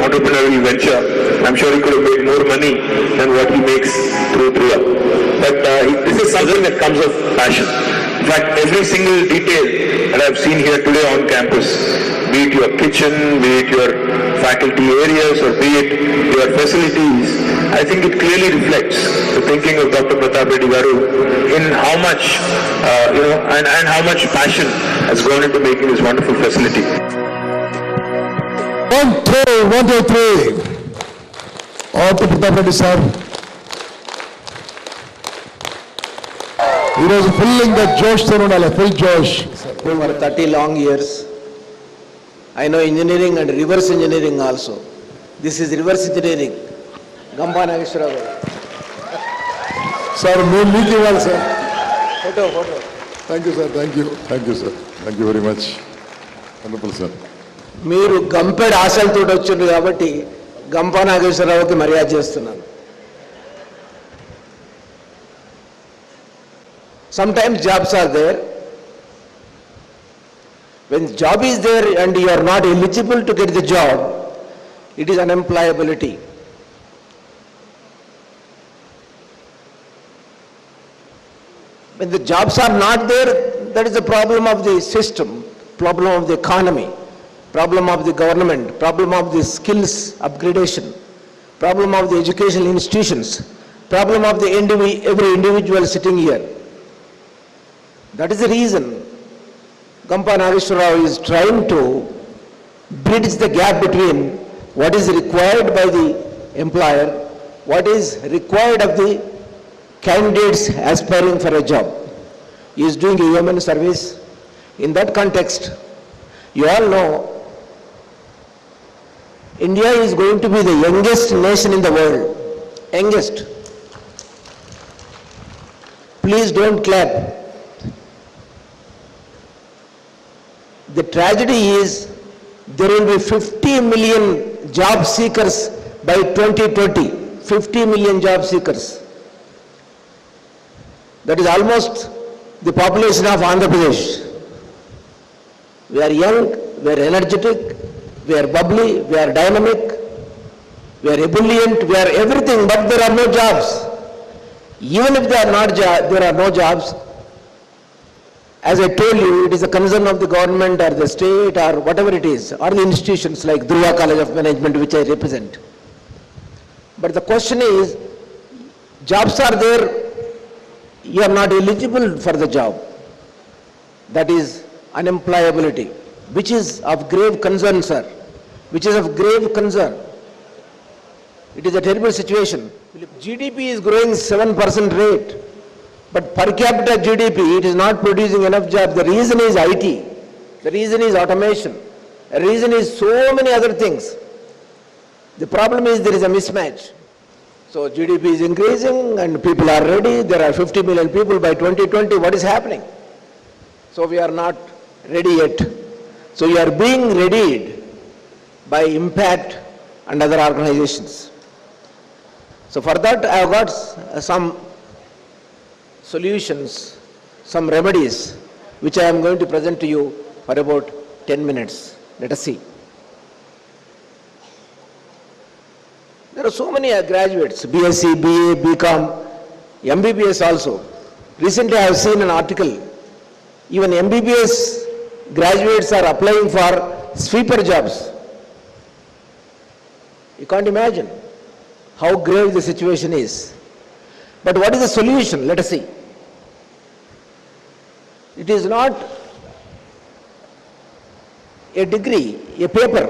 entrepreneurial venture. I'm sure he could have made more money than what he makes through Dhruva. But this is something that comes of passion. In fact, every single detail that I've seen here today on campus, be it your kitchen, be it your faculty areas, or be it your facilities, I think it clearly reflects the thinking of Dr. Pratap Reddy Garu in how much, and how much passion has gone into making this wonderful facility. 1, 2, 3. All to Pratap Reddy sir. He was filling the Josh Tarunala, full Josh. For 30 long years, I know engineering and reverse engineering also. This is reverse engineering. Gamba Nageshwara. Sir, me well, sir. Photo. Thank you, sir. Thank you. Thank you, sir. Thank you very much. Wonderful, sir. మీరు గంపెడు ఆశలతో వచ్చారు కాబట్టి గంపా నాగేశ్వరరావుకి మర్యాద చేస్తున్నాను. Sometimes jobs are there. When job is there and you are not eligible to get the job, it is unemployability. When the jobs are not there, that is the problem of the system, problem of the economy, problem of the government, problem of the skills upgradation, problem of the educational institutions, problem of the every individual sitting here. That is the reason Gampa Nageshwara Rao is trying to bridge the gap between what is required by the employer, what is required of the candidates aspiring for a job. He is doing a human service. In that context, you all know India is going to be the youngest nation in the world. Youngest. Please don't clap. The tragedy is there will be 50 million job seekers by 2020. 50 million job seekers. That is almost the population of Andhra Pradesh. We are young, we are energetic, we are bubbly, we are dynamic, we are ebullient, we are everything, but there are no jobs. Even if there are no jobs, as I told you, it is a concern of the government or the state or whatever it is, or the institutions like Dhruva College of Management, which I represent. But the question is, jobs are there, you are not eligible for the job. That is unemployability, which is of grave concern, sir. Which is of grave concern. It is a terrible situation. GDP is growing 7% rate. But per capita GDP, it is not producing enough jobs. The reason is IT. The reason is automation. The reason is so many other things. The problem is there is a mismatch. So GDP is increasing and people are ready. There are 50 million people by 2020. What is happening? So we are not ready yet. So we are being readied by Impact and other organizations. So for that, I have got some solutions, some remedies, which I am going to present to you for about 10 minutes. Let us see. There are so many graduates, BSc, BA, BCom, MBBS also. Recently I have seen an article, even MBBS graduates are applying for sweeper jobs. You can't imagine how grave the situation is. But what is the solution? Let us see. It is not a degree, a paper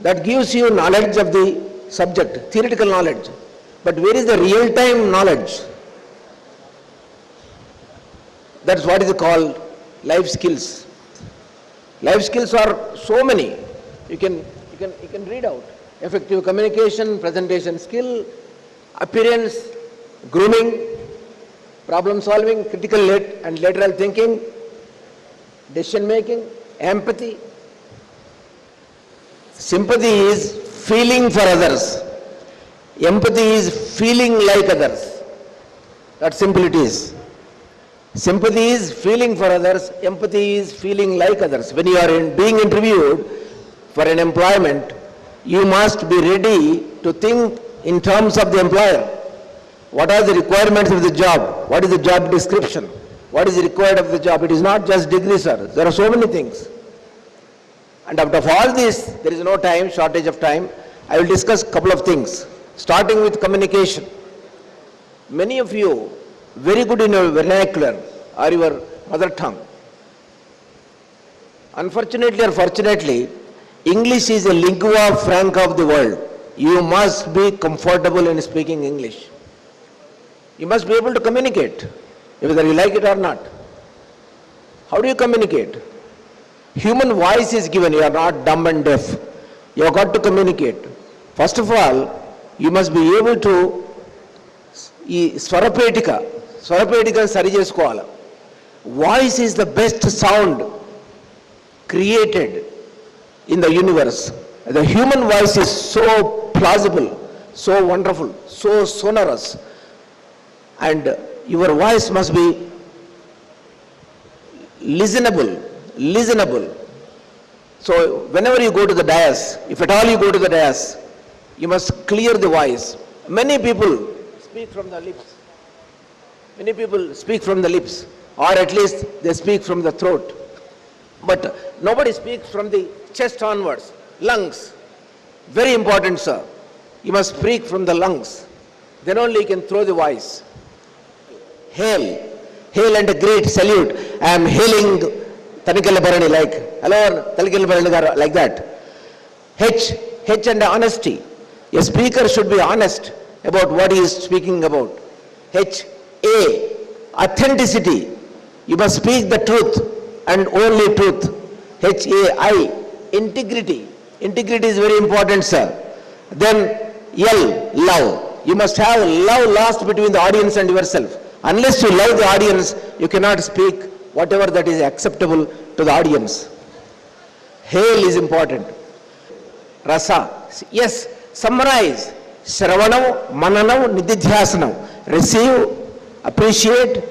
that gives you knowledge of the subject, theoretical knowledge. But where is the real-time knowledge? That's what is called life skills. Life skills are so many. You can read out. Effective communication, presentation skill, appearance, grooming, problem solving, critical and lateral thinking, decision making, empathy. Sympathy is feeling for others. Empathy is feeling like others. That's simple it is. Sympathy is feeling for others. Empathy is feeling like others. When you are being interviewed for an employment, you must be ready to think in terms of the employer. What are the requirements of the job? What is the job description? What is required of the job? It is not just degree, sir. There are so many things. And out of all this, there is no time, shortage of time. I will discuss a couple of things, starting with communication. Many of you, very good in your vernacular or your mother tongue. Unfortunately or fortunately, English is a lingua franca of the world. You must be comfortable in speaking English. You must be able to communicate, whether you like it or not. How do you communicate? Human voice is given, you are not dumb and deaf. You have got to communicate. First of all, you must be able to Swarapetika sari chesukovala. Voice is the best sound created in the universe. The human voice is so plausible, so wonderful, so sonorous. And your voice must be listenable. So whenever you go to the dais, if at all you go to the dais, you must clear the voice. Many people speak from the lips. Many people speak from the lips, or at least they speak from the throat. But nobody speaks from the chest onwards. Lungs, very important, sir. You must speak from the lungs. Then only you can throw the voice. Hail and a great salute. I am hailing Tanikala Bharani like, hello Tanikala Bharani like that. H and honesty. A speaker should be honest about what he is speaking about. A, authenticity. You must speak the truth and only truth. I, integrity. Integrity is very important, sir. Then L, love. You must have love lost between the audience and yourself. Unless you love the audience, you cannot speak whatever that is acceptable to the audience. Hail is important. Rasa. Yes, summarize. Shravanam, Mananam, Nididhyasanam. Receive, appreciate,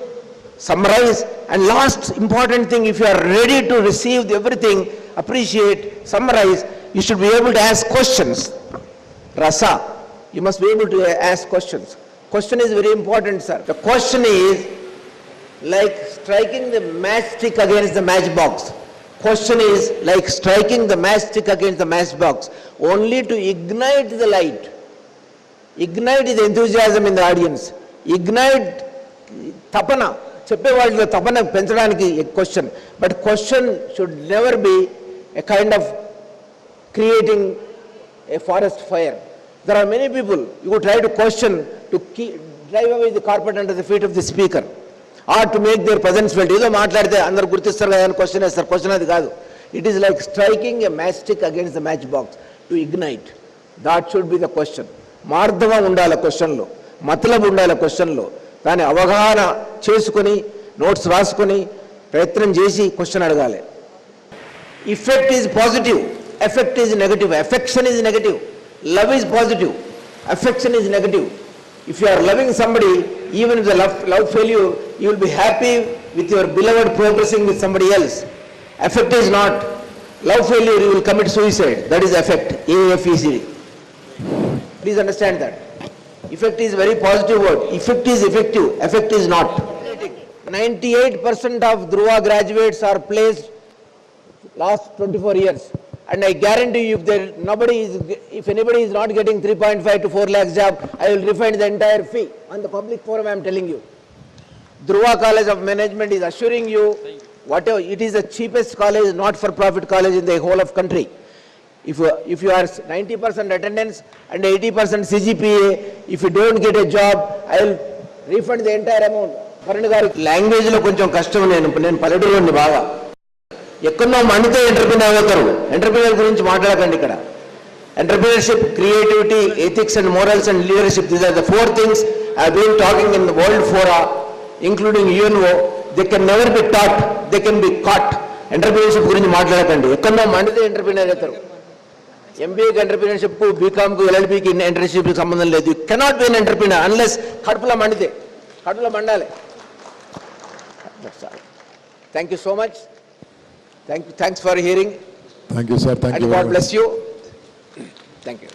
summarize, and last important thing, if you are ready to receive everything, appreciate, summarize, you should be able to ask questions. Rasa. You must be able to ask questions. Question is very important, sir. The question is like striking the matchstick against the matchbox. Question is like striking the matchstick against the matchbox, only to ignite the light. Ignite the enthusiasm in the audience. Ignite tapana. Cheppevadlo tapana penchadaniki a question. But question should never be a kind of creating a forest fire. There are many people, you could try to question, to drive away the carpet under the feet of the speaker, or to make their presence felt. It is like striking a matchstick against the matchbox to ignite. That should be the question. Mardava undala question lo, matlab undala question lo. Tani avagahana chesukoni, notes rasukoni, prayatnam chesi question adagale. Effect is positive, effect is negative, affection is negative. Love is positive. Affection is negative. If you are loving somebody, even if the love failure, you will be happy with your beloved progressing with somebody else. Affect is not. Love failure, you will commit suicide. That is affect. A-F-E-C. Please understand that. Effect is very positive word. Effect is effective. Affect is not. 98% of Dhruva graduates are placed last 24 years. And I guarantee you, if anybody is not getting 3.5 to 4 lakhs job, I will refund the entire fee. On the public forum, I am telling you. Dhruva College of Management is assuring you, whatever, it is the cheapest college, not for profit college in the whole of country. If you are 90% attendance and 80% CGPA, if you don't get a job, I will refund the entire amount. Language lo koncham kashtam nenu palladurlo baga. ఎక్కడో మండితే entrepreneur అవుతారు. Entrepreneur గురించి మాట్లాడకండి ఇక్కడ. Entrepreneurship, creativity, ethics and morals and leadership, these are the 4 things I have been talking in the world fora, including UNO. They can never be taught, they can be caught. Entrepreneurship గురించి మాట్లాడకండి. ఎక్కడో మండితే entrepreneur అవుతారు. ఎంబీఏకి entrepreneurship, బీకామ్కు, ఎల్ఎల్బీకి entrepreneurship సంబంధం లేదు. You cannot be an entrepreneur unless కడుపులో మండితే. కడుపులో మండాలి. Thank you so much. Thanks for hearing. Thank you, sir. Thank you. And God bless you. Thank you.